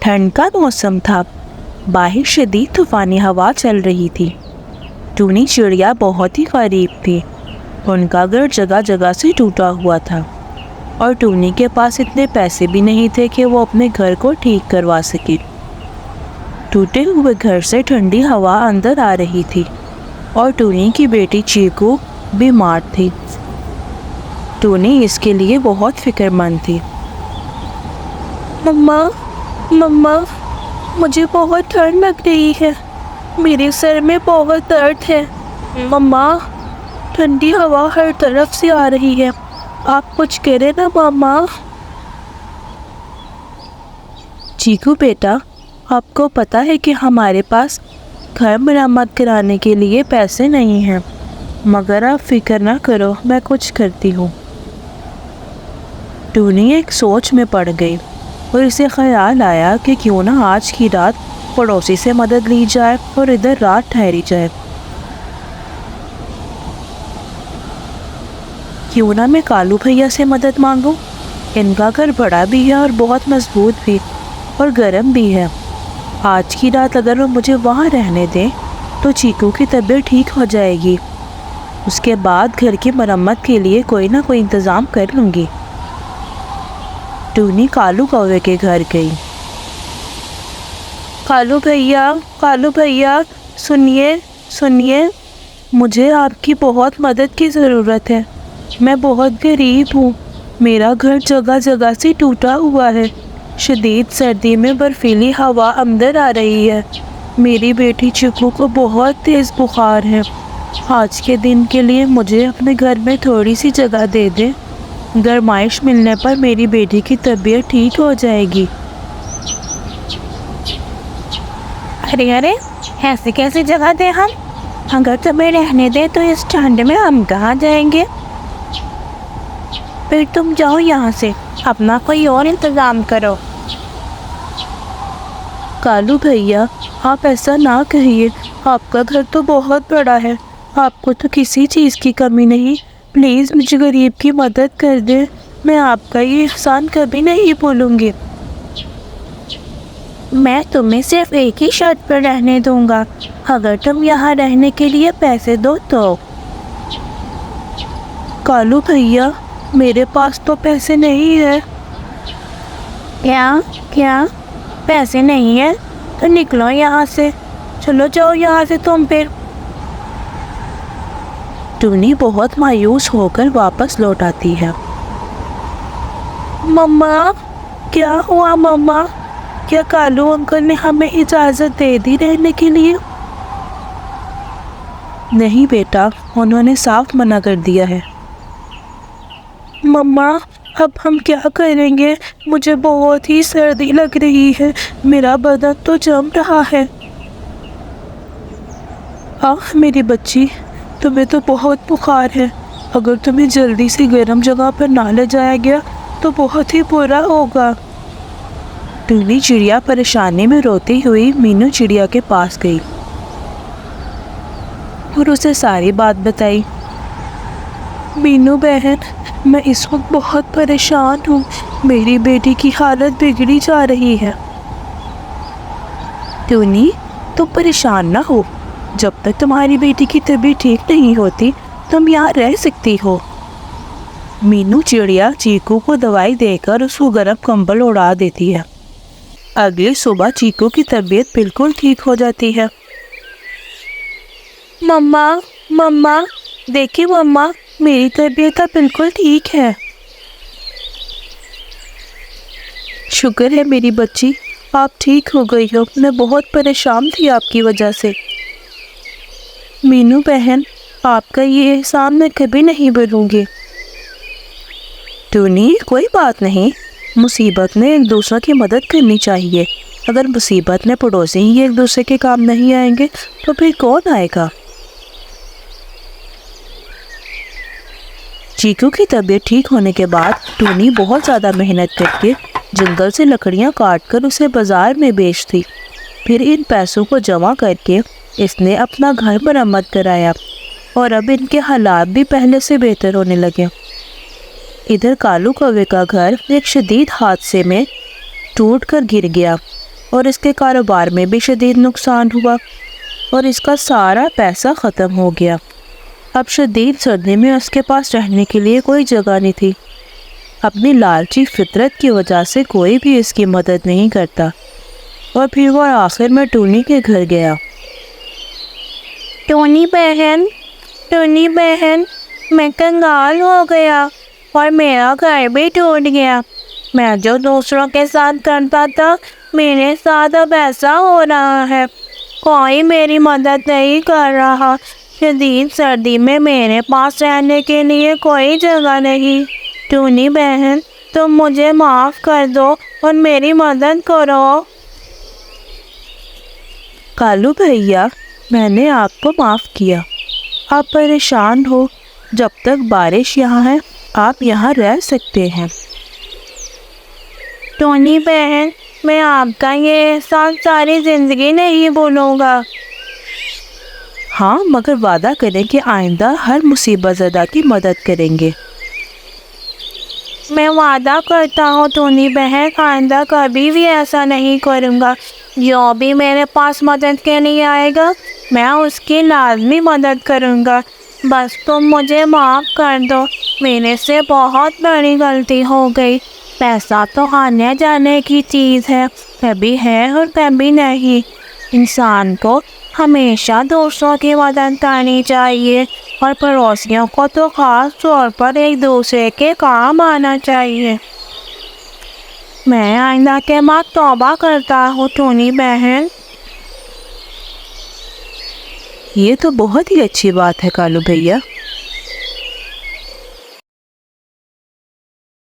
ठंड का मौसम था। बाहर शदीद तूफानी हवा चल रही थी। टूनी चिड़िया बहुत ही गरीब थी। उनका घर जगह जगह से टूटा हुआ था और टूनी के पास इतने पैसे भी नहीं थे कि वो अपने घर को ठीक करवा सके। टूटे हुए घर से ठंडी हवा अंदर आ रही थी और टूनी की बेटी चीकू बीमार थी। टूनी इसके लिए बहुत फिक्रमंद थी। मम्मा, मम्मा, मुझे बहुत ठंड लग रही है। मेरे सर में बहुत दर्द है। मम्मा, ठंडी हवा हर तरफ से आ रही है। आप कुछ करें ना मम्मा। चीकू बेटा, आपको पता है कि हमारे पास घर मरम्मत कराने के लिए पैसे नहीं हैं, मगर आप फिक्र ना करो, मैं कुछ करती हूँ। टूनी एक सोच में पड़ गई और इसे ख्याल आया कि क्यों ना आज की रात पड़ोसी से मदद ली जाए और इधर रात ठहरी जाए। क्यों ना मैं कालू भैया से मदद मांगूं। इनका घर बड़ा भी है और बहुत मजबूत भी और गर्म भी है। आज की रात अगर वो मुझे वहाँ रहने दें तो चीकू की तबीयत ठीक हो जाएगी। उसके बाद घर की मरम्मत के लिए कोई ना कोई इंतज़ाम कर लूँगी। टूनी कालू कौवे के घर गई। कालू भैया, सुनिए सुनिए, मुझे आपकी बहुत मदद की ज़रूरत है। मैं बहुत गरीब हूँ। मेरा घर जगह जगह से टूटा हुआ है। शदीद सर्दी में बर्फीली हवा अंदर आ रही है। मेरी बेटी चिकू को बहुत तेज़ बुखार है। आज के दिन के लिए मुझे अपने घर में थोड़ी सी जगह दे दें। गरमाइश मिलने पर मेरी बेटी की तबीयत ठीक हो जाएगी। अरे, ऐसे कैसी जगह दें हम? अगर तुम्हें रहने दें तो इस ठंड में हम कहाँ जाएंगे? फिर तुम जाओ यहाँ से, अपना कोई और इंतज़ाम करो। कालू भैया, आप ऐसा ना कहिए। आपका घर तो बहुत बड़ा है। आपको तो किसी चीज़ की कमी नहीं। प्लीज़ मुझे गरीब की मदद कर दें। मैं आपका ये एहसान कभी नहीं भूलूंगी। मैं तुम्हें सिर्फ एक ही शर्त पर रहने दूंगा, अगर तुम यहाँ रहने के लिए पैसे दो तो। कालू भैया, मेरे पास तो पैसे नहीं है। क्या पैसे नहीं है? तो निकलो यहाँ से। चलो जाओ यहाँ से तुम फिर। टूनी बहुत मायूस होकर वापस लौट आती है। मम्मा, क्या हुआ मम्मा? क्या कालू अंकल ने हमें इजाज़त दे दी रहने के लिए? नहीं बेटा, उन्होंने साफ मना कर दिया है। मम्मा, अब हम क्या करेंगे? मुझे बहुत ही सर्दी लग रही है। मेरा बदन तो जम रहा है। मेरी बच्ची, तुम्हें तो बहुत बुखार है। अगर तुम्हें जल्दी से गर्म जगह पर ना ले जाया गया तो बहुत ही बुरा होगा। टूनी चिड़िया परेशानी में रोती हुई मीनू चिड़िया के पास गई और उसे सारी बात बताई। मीनू बहन, मैं इस वक्त बहुत परेशान हूँ। मेरी बेटी की हालत बिगड़ी जा रही है। टूनी, तुम परेशान ना हो। जब तक तुम्हारी बेटी की तबीयत ठीक नहीं होती तुम यहाँ रह सकती हो। मीनू चिड़िया चीकू को दवाई देकर उसको गर्म कंबल उड़ा देती है। अगली सुबह चीकू की तबीयत बिल्कुल ठीक हो जाती है। मम्मा, देखिए मम्मा, मेरी तबीयत अब बिल्कुल ठीक है। शुक्र है मेरी बच्ची, आप ठीक हो गई हो। मैं बहुत परेशान थी आपकी वजह से। मीनू बहन, आपका ये एहसान मैं कभी नहीं भूलूंगी। टूनी, कोई बात नहीं। मुसीबत में एक दूसरे की मदद करनी चाहिए। अगर मुसीबत में पड़ोसी ही एक दूसरे के काम नहीं आएंगे तो फिर कौन आएगा? चीकू की तबीयत ठीक होने के बाद टूनी बहुत ज़्यादा मेहनत करके जंगल से लकड़ियाँ काटकर उसे बाज़ार में बेचती। फिर इन पैसों को जमा करके इसने अपना घर मरम्मत कराया और अब इनके हालात भी पहले से बेहतर होने लगे। इधर कालू कौवे का घर एक शदीद हादसे में टूट कर गिर गया। اور اس کے کاروبار میں بھی شدید نقصان ہوا اور اس کا سارا پیسہ ختم ہو گیا۔ اب شدید سردی میں اس کے پاس رہنے کے لیے کوئی جگہ نہیں تھی۔ اپنی لالچی فطرت کی وجہ سے کوئی بھی اس کی مدد نہیں کرتا، اور پھر وہ آخر میں ٹونی کے گھر گیا۔ ٹونی بہن، میں کنگال ہو گیا اور میرا گھر بھی ٹوٹ گیا۔ میں جو دوسروں کے ساتھ کرتا تھا میرے ساتھ اب ایسا ہو رہا ہے۔ کوئی میری مدد نہیں کر رہا۔ شدید سردی میں میرے پاس رہنے کے لیے کوئی جگہ نہیں۔ ٹونی بہن، تم مجھے معاف کر دو اور میری مدد کرو۔ کالو بھیا، میں نے آپ کو معاف کیا۔ آپ پریشان ہو، جب تک بارش یہاں ہے آپ یہاں رہ سکتے ہیں۔ ٹونی بہن، میں آپ کا یہ احسان ساری زندگی نہیں بھولوں گا۔ ہاں، مگر وعدہ کریں کہ آئندہ ہر مصیبت زدہ کی مدد کریں گے۔ میں وعدہ کرتا ہوں ٹونی بہن، آئندہ کبھی بھی ایسا نہیں کروں گا۔ جو بھی میرے پاس مدد کے لیے آئے گا میں اس کی لازمی مدد کروں گا۔ بس تم مجھے معاف کر دو، میرے سے بہت بڑی غلطی ہو گئی۔ پیسہ تو آنے جانے کی چیز ہے، کبھی ہے اور کبھی نہیں۔ انسان کو ہمیشہ دوسروں کی مدد کرنی چاہیے، اور پڑوسیوں کو تو خاص طور پر ایک دوسرے کے کام آنا چاہیے۔ میں آئندہ کے بعد توبہ کرتا ہوں ٹونی بہن۔ یہ تو بہت ہی اچھی بات ہے کالو بھیا۔